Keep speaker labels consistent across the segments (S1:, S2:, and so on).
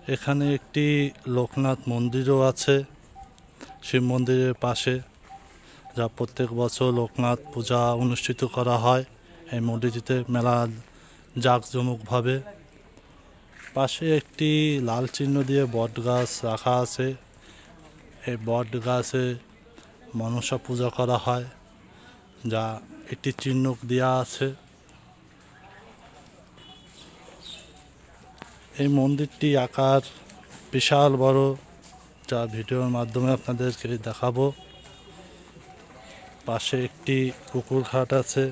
S1: এখানে একটি লোকনাথ মন্দিরও আছে শিব মন্দিরের পাশে, যা প্রত্যেক বছর লোকনাথ পূজা অনুষ্ঠিত করা হয় এই মন্দিরটিতে মেলা জাঁকজমকভাবে। পাশে একটি লাল চিহ্ন দিয়ে বট গাছ রাখা আছে। এই বট গাছে মনসা পূজা করা হয়, যা একটি চিহ্ন দেওয়া আছে। এই মন্দিরটি আকার বিশাল বড়, যা ভিডিওর মাধ্যমে আপনাদেরকে দেখাবো। পাশে একটি পুকুর ঘাট আছে।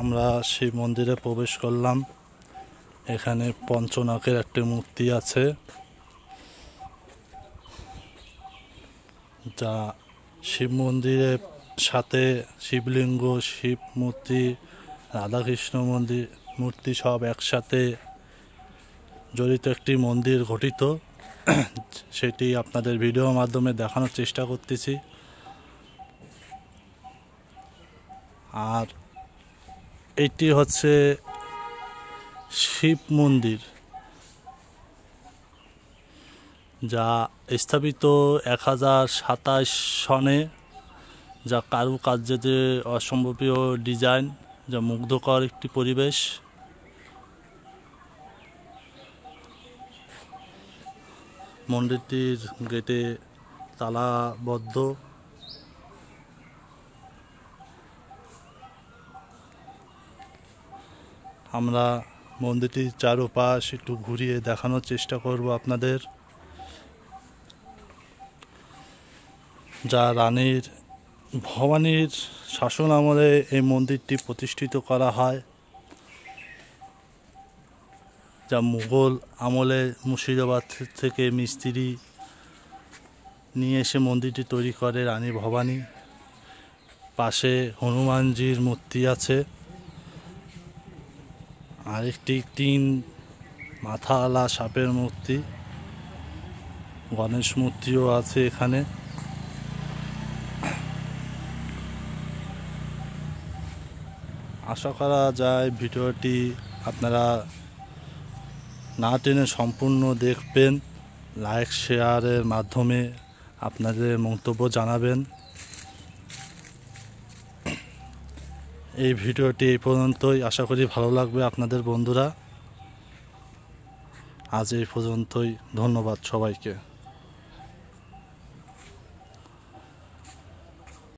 S1: আমরা শিব মন্দিরে প্রবেশ করলাম। এখানে পঞ্চনাগের একটি মূর্তি আছে, যা শিব মন্দিরের সাথে শিবলিঙ্গ, শিব মূর্তি, রাধাকৃষ্ণ মূর্তি সব একসাথে জড়িত একটি মন্দির গঠিত। সেটি আপনাদের ভিডিওর মাধ্যমে দেখানোর চেষ্টা করতেছি। আর এটি হচ্ছে শিব মন্দির, যা স্থাপিত 1027 সনে, যা কারুকার্যে অসম্ভবীয় ডিজাইন, যা মুগ্ধকর একটি পরিবেশ। মন্দিরটির গেটে তালাবদ্ধ। আমরা মন্দিরটির চারপাশ একটু ঘুরিয়ে দেখানোর চেষ্টা করব আপনাদের। যা রানীর ভবানীর শাসন আমলে এই মন্দিরটি প্রতিষ্ঠিত করা হয়, যা মুঘল আমলে মুর্শিদাবাদ থেকে মিস্ত্রি নিয়ে এসে মন্দিরটি তৈরি করে রানী ভবানী। পাশে হনুমানজির মূর্তি আছে, আরেকটি 3 মাথাওয়ালা সাপের মূর্তি, গণেশ মূর্তিও আছে এখানে। আশা করা যায় ভিডিওটি আপনারা না টেনে সম্পূর্ণ দেখবেন। লাইক শেয়ারের মাধ্যমে আপনাদের মন্তব্য জানাবেন। এই ভিডিওটি এই পর্যন্তই। আশা করি ভালো লাগবে আপনাদের বন্ধুরা। আজ এই পর্যন্তই। ধন্যবাদ সবাইকে।